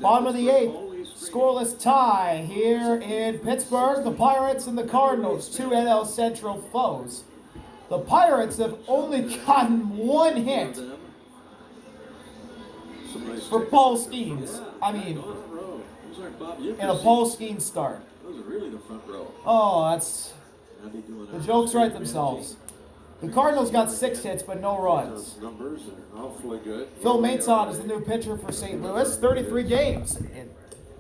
Bottom of the 8th, scoreless tie here in Pittsburgh. The Pirates and the Cardinals, two NL Central foes. The Pirates have only gotten one hit for Paul Skenes. I mean, in a Paul Skenes start. Oh, that's... the jokes write themselves. The Cardinals got 6 hits, but no runs. Phil Maton is the new pitcher for St. Louis. 33 games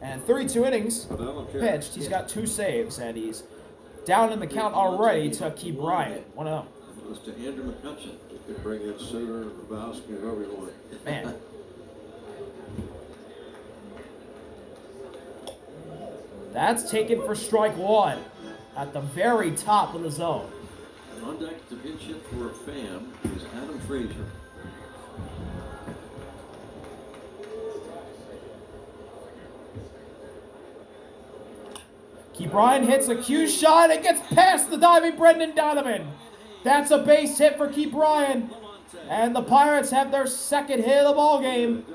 and 32 innings pitched. He's got 2 saves, and he's down in the count already to Key Bryant. 1-0. Man. That's taken for strike 1 at the very top of the zone. On deck to pinch hit for a fan is Adam Frazier. Key Bryant hits a cue shot. It gets past the diving Brendan Donovan. That's a base hit for Key Bryant. And the Pirates have their second hit of the ball game.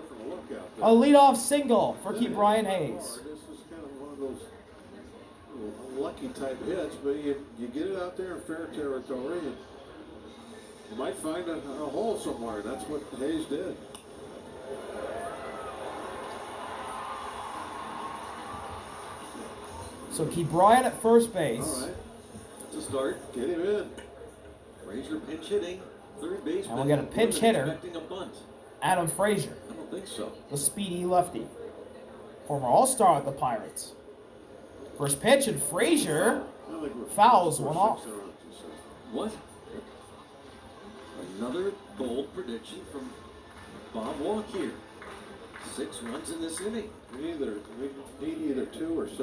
A leadoff single for Key Bryant Hayes. This is kind of one of those lucky type hits, but you get it out there in fair territory and you might find a hole somewhere. That's what Hayes did. So Key Bryant at first base. All right. To start. Get him in. Frazier pinch hitting. Third base. And we got a pinch hitter. Expecting a bunt. Adam Frazier. I don't think so. The speedy lefty. Former All-Star with the Pirates. First pitch, and Frazier fouls one off. What? Another bold prediction from Bob Walk here. 6 runs in this inning. We need either 2 or 6.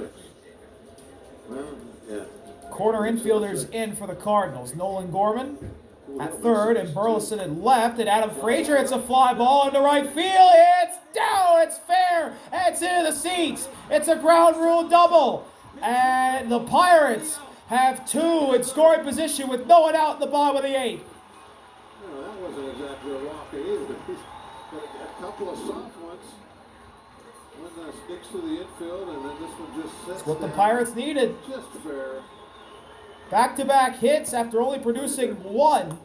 Well, yeah. Corner infielders in for the Cardinals. Nolan Gorman at third, and Burleson at left, and Adam Frazier hits a fly ball into right field. It's down, it's fair, it's into the seats. It's a ground rule double. And the Pirates have 2 in scoring position with no one out in the bottom of the 8th. No, that wasn't exactly a walker either. But a couple of soft ones. One that sticks to the infield, and then this one just sits. That's what the Pirates needed. Just fair. Back-to-back hits after only producing 1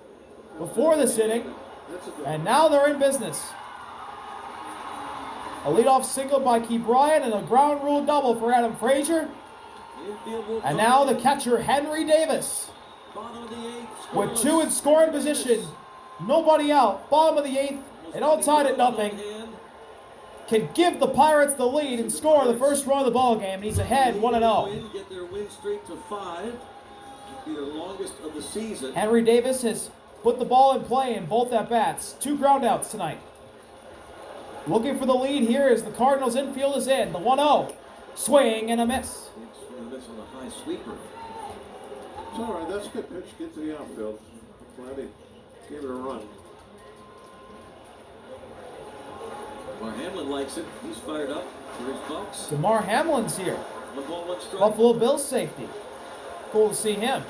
before this inning. And now they're in business. A leadoff single by Key Bryant and a ground rule double for Adam Frazier. And now the catcher, Henry Davis, with 2 in scoring position. Nobody out. Bottom of the 8th. And all tied at nothing. Can give the Pirates the lead and score the first run of the ball game. He's ahead 1-0. Get their win streak to 5. Be the longest of the season. Henry Davis has put the ball in play in both at-bats. 2 groundouts tonight. Looking for the lead here as the Cardinals infield is in. The 1-0. Swing and a miss. Miss on the high sweeper. It's all right. That's a good pitch. Get to the outfield. I'm glad he gave it a run. Mar Hamlin likes it. He's fired up for his Bucks. DeMar Hamlin's here. 1 ball, 1 strike. Buffalo Bills safety. Cool to see him.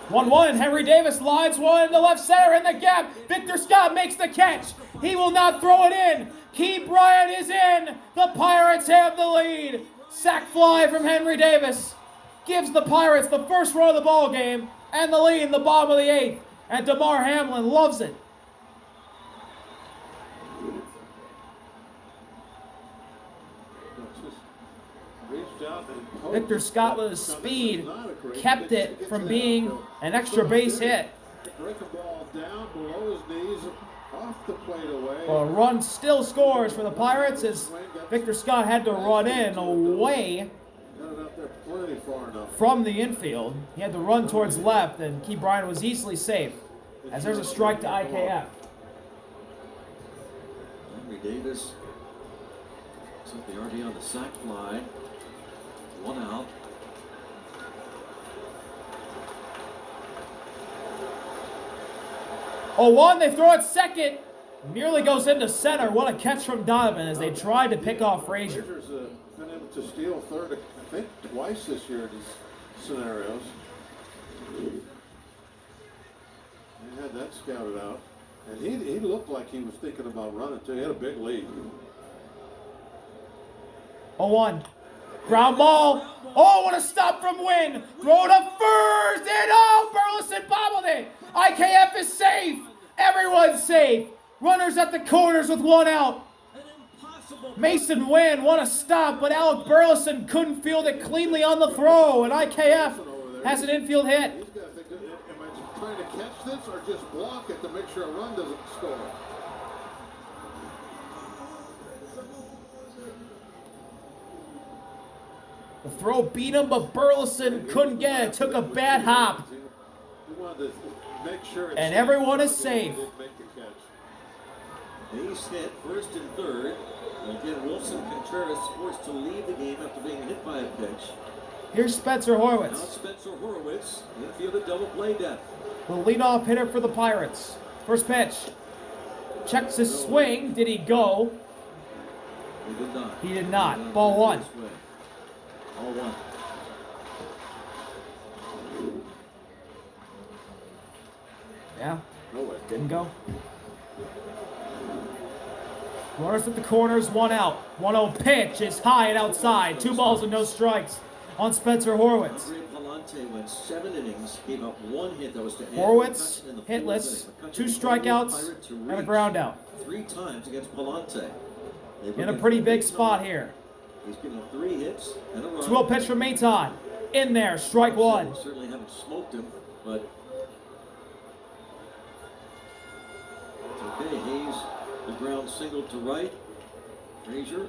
1-1. Henry Davis lines one to left center in the gap. Victor Scott makes the catch. He will not throw it in. Key Bryant is in. The Pirates have the lead. Sack fly from Henry Davis gives the Pirates the first run of the ball game and the lead in the bottom of the 8th. And DeMar Hamlin loves it. Victor Scott with his speed kept it from being an extra base hit. Break a ball down below his knees, off the plate away. Well, a run still scores for the Pirates as Victor Scott had to run in away from the infield. He had to run towards left, and Key Bryant was easily safe as there's a strike to IKF. Henry Davis took the RB on the sac fly. 1 out. Oh, 1, they throw it second. Nearly goes into center. What a catch from Donovan as they tried to pick off Frazier. Frazier's been able to steal third, I think, twice this year in these scenarios. They had that scouted out. And he looked like he was thinking about running, too. He had a big lead. 0-1. Ground ball. Oh, what a stop from Wynn. Throw it up first. And oh, Burleson bobbled it. IKF is safe. Everyone's safe. Runners at the corners with 1 out. Mason Wynn, what a stop, but Alec Burleson couldn't field it cleanly on the throw, and IKF has an infield hit. He's got to think, am I trying to catch this or just block it to make sure a run doesn't score? The throw beat him, but Burleson couldn't get it. Took a bad hop. He wanted to make sure And everyone is safe. Base hit, first and third. And again, Wilson Contreras forced to leave the game after being hit by a pitch. Here's Spencer Now Horwitz, Spencer Horowitz, infield a double play death. the leadoff hitter for the Pirates. First pitch. Checks his swing. Did he go? He did not. He did not. Ball 1. All 1. Yeah, No way. didn't go. Runners at the corners, 1 out. 1-0 pitch is high and outside. 2 balls and no strikes on Spencer Horwitz. Andre Palante went 7 innings, gave up 1 hit that was to end Horwitz, in the 4th hitless, inning. 2 McCutcheon strikeouts, Pirate to and a reach ground out. 3 times against Palante. In a pretty big spot here. He's given up 3 hits and a run. 2-0 pitch from Maton. In there, strike 1. Certainly haven't smoked him, but it's okay. Hayes, the ground single to right. Frazier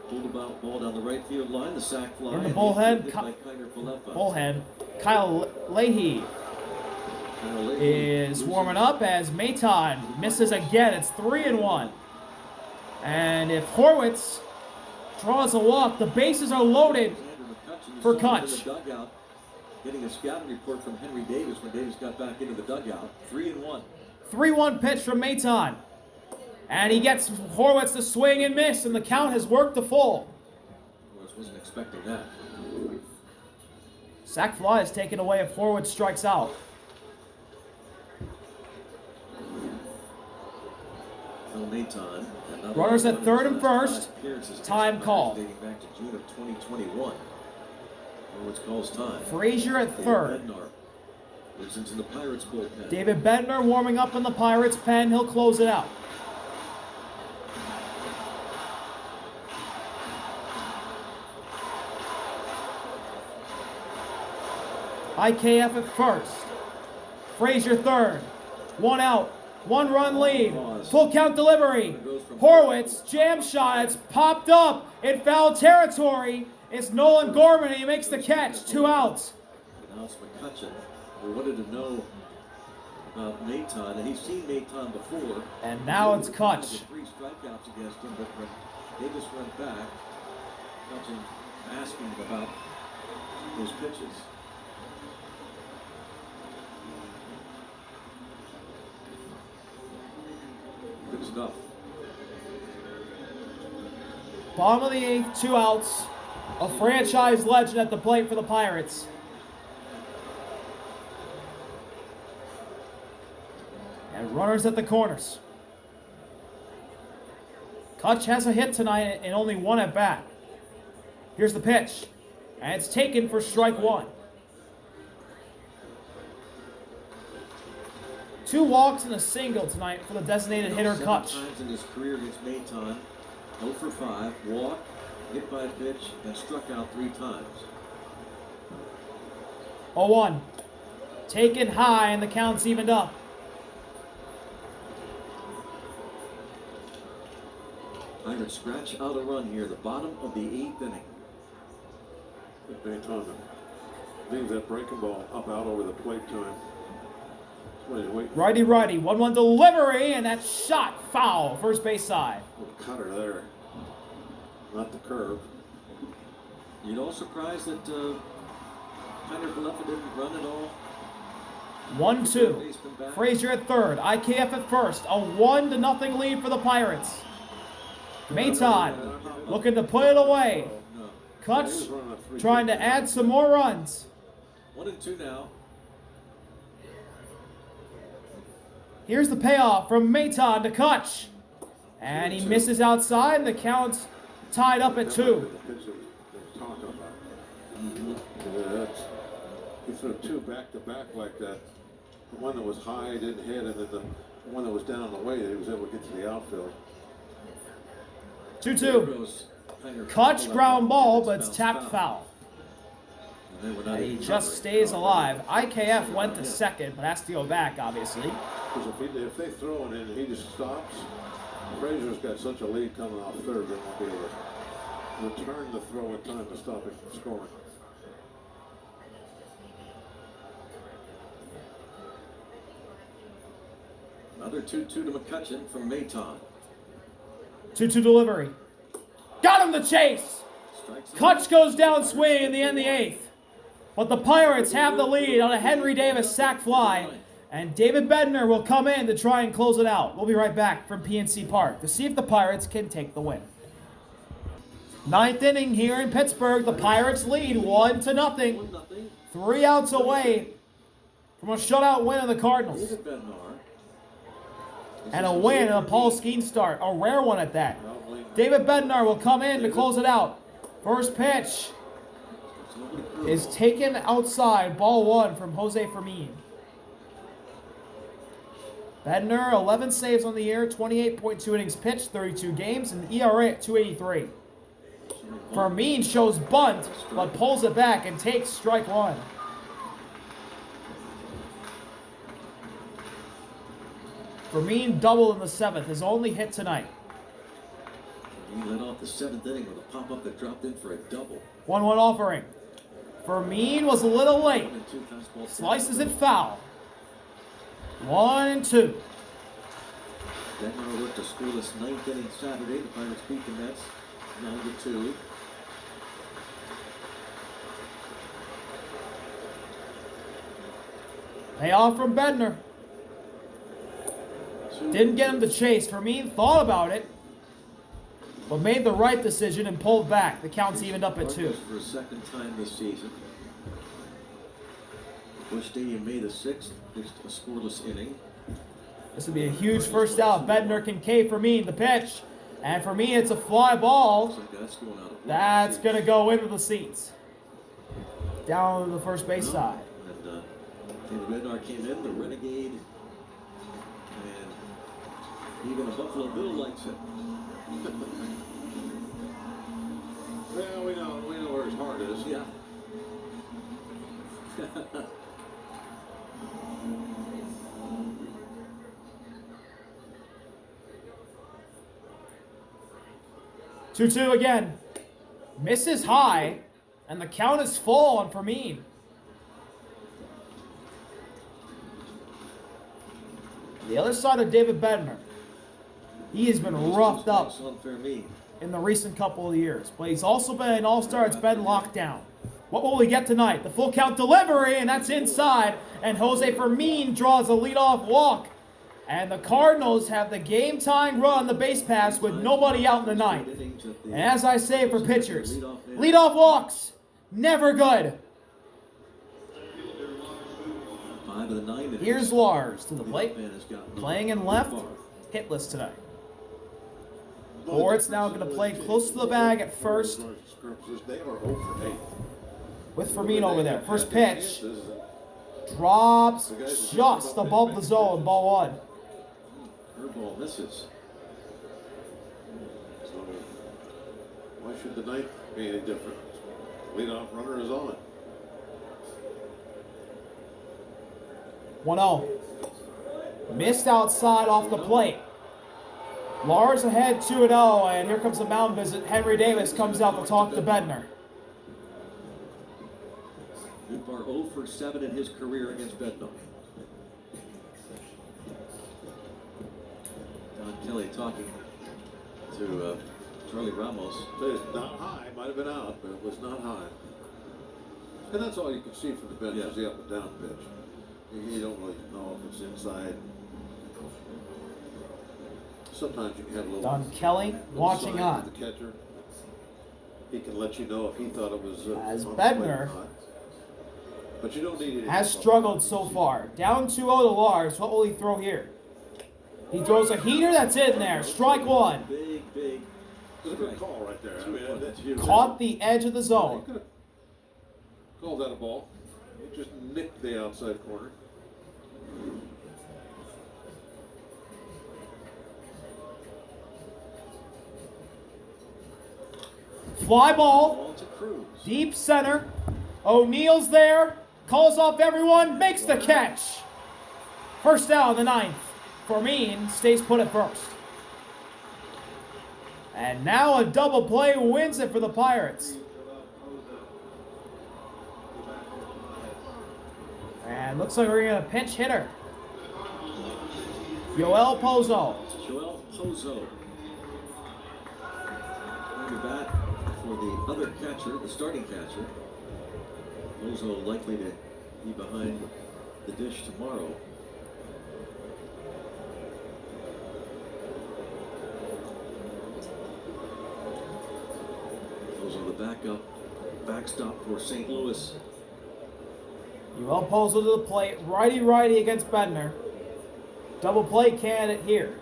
pulled about ball down the right field line. The sac fly. In the bullhead, Hit by Kiner Falefa. Bullhead. Kyle Leahy is warming up as Maton misses again. It's 3-1. And if Horwitz draws a walk, the bases are loaded for Kutch. Getting a scouting report from Henry Davis when Davis got back into the dugout. 3-1. 3-1 pitch from Maton. And he gets Horwitz to swing and miss, and the count has worked to full. Wasn't expecting that. Sac fly is taken away if Horwitz strikes out. Phil Maton. Runners at third and first. Time call. Dating back to June of 2021. Horwitz calls time. Frazier at third. Bednar moves into the Pirates bullpen. David Bednar warming up in the Pirates pen. He'll close it out. IKF at first. Frazier third. 1 out. 1 run lead. Full count delivery. Horwitz, jam shot. It's popped up in foul territory. It's Nolan Gorman. He makes the catch. 2 outs. Now it's McCutcheon. We wanted to know about Maton, and he's seen Maton before. And now it's Kutch. 3 strikeouts against him, but when Davis went back, McCutcheon asking about those pitches. Good stuff. Bottom of the 8th, 2 outs. A franchise legend at the plate for the Pirates. And runners at the corners. Kutch has a hit tonight and only 1 at bat. Here's the pitch. And it's taken for strike 1. 2 walks and a single tonight for the designated hitter Kutch. 7 times in his career against Maton. 0 for 5. Walk, hit by a pitch, and struck out 3 times. 0-1. Taken high and the count's evened up. Pirates scratch out a run here, the bottom of the 8th inning. Maton leaves that breaking ball up out over the plate to him. Righty, 1-1 delivery, and that shot foul, first base side. Cutter there, not the curve. You know, surprised that Kiner Falefa didn't run at all. 1-2. Frazier at third. IKF at first. A 1-0 lead for the Pirates. Maton looking to put it away. Kutch trying to add some more runs. 1-2 now. Here's the payoff from Maton to Kutch. And he misses outside, and the count tied up at 2. The pitch that they're talking about. He threw 2 back-to-back like that. The one that was high didn't hit, and then the one that was down the way, he was able to get to the outfield. 2-2. Kutch ground ball, but it's tapped foul. And he just stays alive. IKF went to second, but has to go back, obviously. Because if they throw it in and he just stops, Frazier's got such a lead coming off third, they won't be able to return the throw in time to stop it from scoring. Another 2-2 to McCutcheon from Mayton. 2-2 delivery. Got him the chase. Kutch goes down swinging in the end of the 8th. But the Pirates have the lead on a Henry Davis sac fly. And David Bednar will come in to try and close it out. We'll be right back from PNC Park to see if the Pirates can take the win. 9th inning here in Pittsburgh. The Pirates lead 1-0. 3 outs away from a shutout win of the Cardinals. And a win in a Paul Skenes start. A rare one at that. David Bednar will come in to close it out. First pitch is taken outside. Ball 1 from Jose Fermin. Bednar, 11 saves on the year, 28.2 innings pitched, 32 games, and ERA at 2.83. Fermin shows bunt, but pulls it back and takes strike 1. Fermin doubled in the 7th, his only hit tonight. He led off the 7th inning with a pop-up that dropped in for a double. 1-1 offering. Fermin was a little late. Slices it foul. 1-2. Bednar worked a scoreless 9th inning Saturday. The Pirates beat the Mets 9-2. Payoff from Bednar. Didn't get him to chase. Fermin thought about it, but made the right decision and pulled back. The count's evened up at 2. For a second time this season. Busch Stadium, May the 6th, just a scoreless inning. This would be a huge first out. Bednar can K Fermin the pitch. And for me, it's a fly ball. That's going to go into the seats. Down to the first base side. And David Bednar came in, the Renegade. And even a Buffalo Bill likes it. Well, we know where his heart is. Yeah. Two again. Misses high, and the count is full on Fermin. The other side of David Bednar. He has been roughed up in the recent couple of years, but he's also been an all-star. It's been locked down. What will we get tonight? The full count delivery, and that's inside. And Jose Fermin draws a leadoff walk. And the Cardinals have the game-tying run on the base pass with nobody out in the 9th. And as I say for pitchers, leadoff walks, never good. Here's Lars to the plate, playing in left, hitless tonight. Boart's now going to play close to the bag at first with Fermin over there. First pitch drops just above the zone, ball 1. Curveball misses. So why should the 9th be any different? Leadoff runner is on. 1-0. Missed outside off the plate. Lars ahead 2-0, and here comes the mound visit. Henry Davis comes out to talk to Bednar. Goodbar 0 for 7 in his career against Bednar. Don Kelly talking to Charlie Ramos. It's not high, might have been out, but it was not high. And that's all you can see from the bench is the up and down pitch. You don't really know if it's inside. Sometimes you can have a little. Don Kelly watching on. The catcher. He can let you know if he thought it was. As Bednar but you don't need it. Has struggled so far. Down 2-0 to Lars. What will he throw here? He throws a heater that's in there. Strike 1. Big It's a good call right there. I mean, that's huge. Caught the edge of the zone. Could have called that a ball. He just nicked the outside corner. Fly ball. Ball to Cruz. Deep center. O'Neal's there. Calls off everyone. Makes the catch. First down in the 9th. Formin stays put at first. And now a double play wins it for the Pirates. And looks like we're going to pinch hitter. Yoel Pozo. Joel Pozo. Bring it back for the other catcher, the starting catcher. Pozo likely to be behind the dish tomorrow. Pozo the backup, backstop for St. Louis. Yoel Pozo to the plate. Righty-righty against Bednar. Double play candidate here.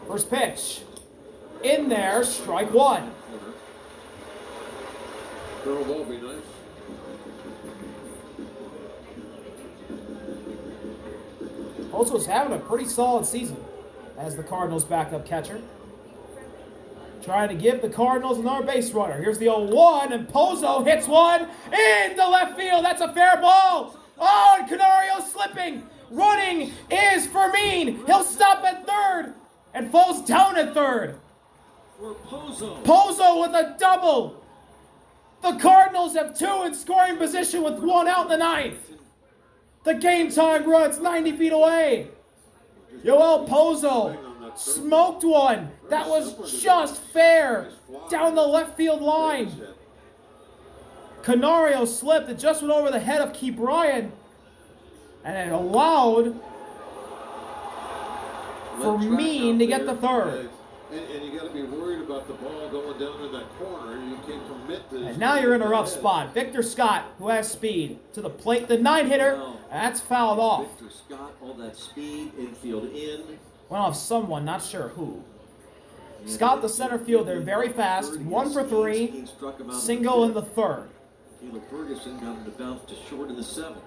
First pitch. In there, strike one. Barrel ball be nice. Pozo's having a pretty solid season as the Cardinals' backup catcher. Trying to give the Cardinals another base runner. Here's the 0-1, and Pozo hits one into left field. That's a fair ball. Oh, and Canario slipping. Running is Fermin. He'll stop at third and falls down at third. For Pozo. Pozo with a double. The Cardinals have 2 in scoring position with 1 out in the 9th. The game time run's 90 feet away. Yoel Pozo smoked one. That was just fair. Down the left field line. Canario slipped. It just went over the head of Key Bryan. And it allowed Fermin to get the third. And you got to be worried about the ball going down in that corner. You can't commit this. And now you're in a rough spot. Victor Scott, who has speed, to the plate. The 9-hitter, that's fouled off. Victor Scott, all that speed, infield in. Went off someone, not sure who. Scott, the center fielder, very fast. 1 for 3. Single in the 3rd. Caleb Ferguson got him to bounce to short in the 7th.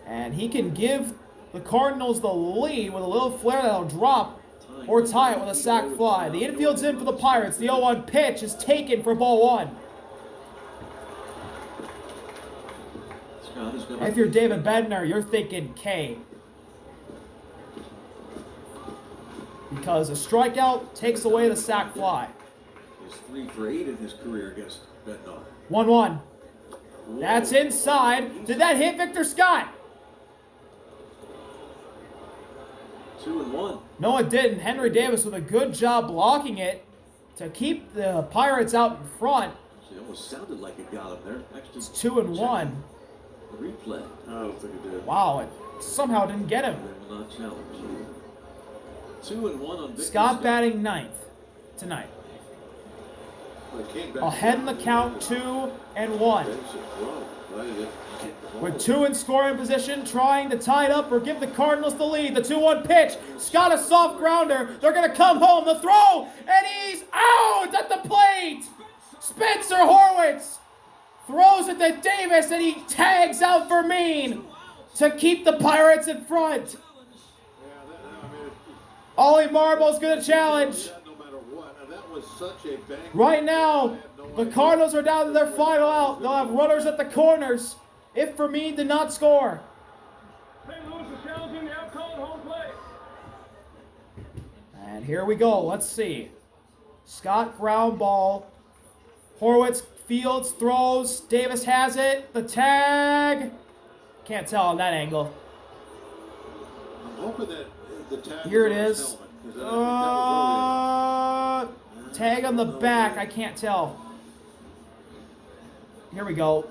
And he can give the Cardinals the lead with a little flare that'll drop or tie it with a sac fly. The infield's in for the Pirates. The 0-1 pitch is taken for ball 1. If you're David Bednar, you're thinking K. Because a strikeout takes away the sac fly. He's 3 for 8 in his career against Bednar. 1-1. That's inside. Did that hit Victor Scott? 2-1. No, it didn't. Henry Davis with a good job blocking it to keep the Pirates out in front. It almost sounded like it got him there. Actually, It's 2-1. the replay. I don't think it did. Wow, it somehow didn't get him. They will not challenge. 2-1 on Victor Scott batting 9th tonight. Ahead in the count, 2-1. With 2 in scoring position, trying to tie it up or give the Cardinals the lead. The 2-1 pitch. Scott a soft grounder. They're going to come home. The throw, and he's out at the plate. Spencer Horwitz throws it to Davis, and he tags out Fermin to keep the Pirates in front. Ollie Marbles going to challenge. Right now, the Cardinals are down to their final out. They'll have runners at the corners if Fermin did not score. St. Louis is challenging the out-called home play. And here we go. Let's see. Scott ground ball. Horwitz fields, throws. Davis has it. The tag. Can't tell on that angle. I'm hoping that the tag Here it is. Tag on the back. I can't tell. Here we go.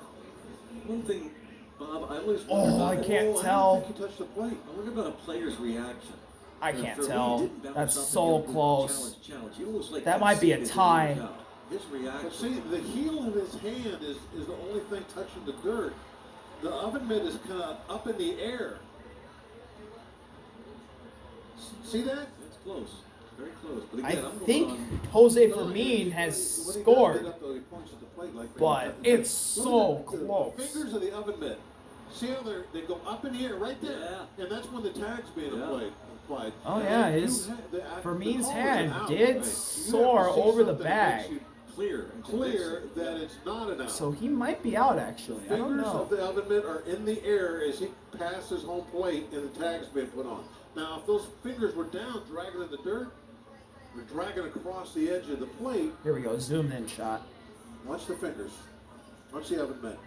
One thing, Bob, I always wonder Oh, about I can't I tell. don't think he touched the plate. I wonder about a player's reaction. I If can't Fermin tell. didn't bounce That's up so and get a close. challenge. You almost like That to might be see a it as tie. knockout. His reaction. But see, the heel of his hand is the only thing touching the dirt. The oven mitt is kind of up in the air. See that? That's close. Very close. But I again, I'm think going on. Jose Fermin has When he scored, does get up, though, he points at the plate like but it's so close. The fingers of the oven mitt. See how they go up in the air right there, Yeah. and that's when the tag's being applied. Oh And yeah, you his had the Fermin's call was an hand out, did right? You have to soar see over the something that bag. makes you Clear. clear that it's not an out. So he might be out actually. I don't Fingers know. of the oven mitt are in the air as he passes home plate and the tag's been put on. Now, if those fingers were down, dragging in the dirt, or dragging across the edge of the plate, Here we go, zoomed in shot. watch the fingers. Watch the oven mitt.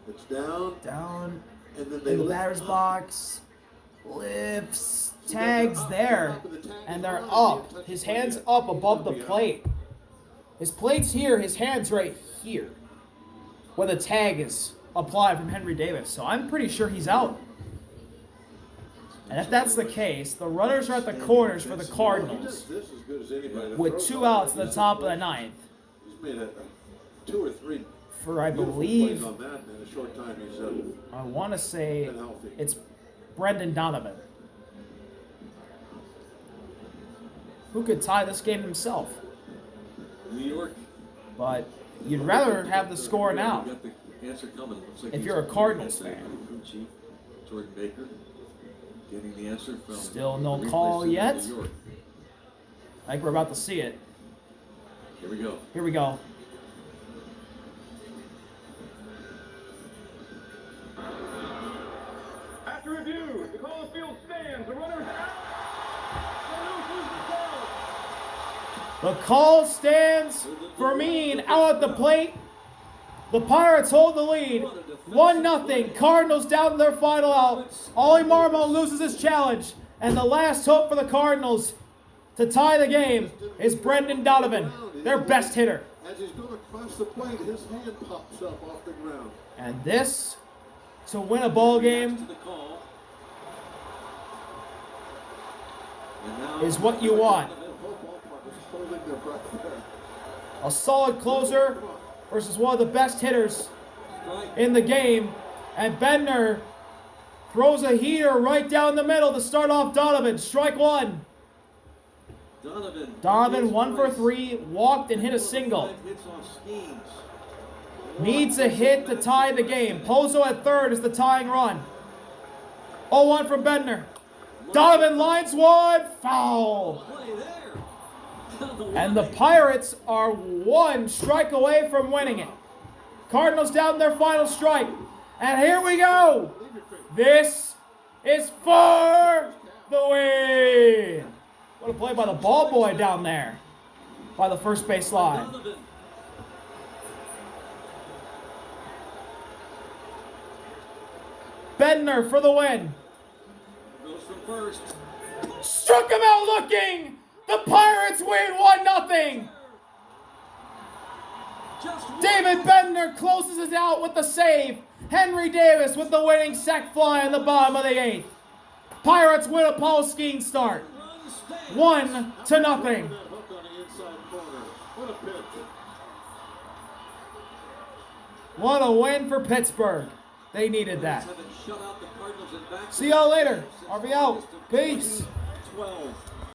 It's down, Down and then they in the lift batter's up. box. Lifts, tags there, and they're up. His hand's up above the plate. His plate's here, his hand's right here, where the tag is applied from Henry Davis. So I'm pretty sure he's out. And if that's the case, the runners are at the corners for the He does Cardinals this as good as anybody. The with throws 2 out outs in there, the top of the ninth. He's made a 2 or 3 For I beautiful believe, plays on that in a short time. He's I want to say been healthy. it's Brendan Donovan, who could tie this game himself. New York. But you'd rather have the score now. We got the answer coming. Looks like If he's you're a going Cardinals to get fan. the Chief, Jordan Baker, getting the answer from. Still no the replay call center in yet. New York. I think we're about to see it. Here we go. Here we go. After review, the call of field stands. The runner is out. The loses the call. The call stands. Fermin out at the plate. The Pirates hold the lead. 1-0. Cardinals down to their final out. Ollie Marmol loses his challenge. And the last hope for the Cardinals to tie the game is Brendan Donovan, their best hitter. As he's going across the plate, his hand pops up off the ground. And this, to win a ball game, To the call. And now is what you want. The whole ballpark was holding their breath there. A solid closer versus one of the best hitters Strike. in the game. And Bednar throws a heater right down the middle to start off Donovan. Strike one. Donovan 1 for 3, walked and hit a single. 5 hits off Skenes. Needs a hit to tie the game. Pozo at third is the tying run. 0-1 from Bednar. Donovan lines one, foul. Play there. Down the And the line. Pirates are 1 strike away from winning it. Cardinals down their final strike. And here we go. This is for the win. What a play by the ball boy down there by the first base line. Donovan. Bednar for the win. Goes from first. Struck him out looking. The Pirates win 1-0. Just one. David Bednar closes it out with the save. Henry Davis with the winning sac fly in the bottom of the 8th. Pirates win a Paul Skenes start. Run, stay. 1-0. That hook on the inside corner. What a pitch. What a win for Pittsburgh. They needed that. Haven't shut out the Cardinals in back- See y'all later. RV out. Peace. 12.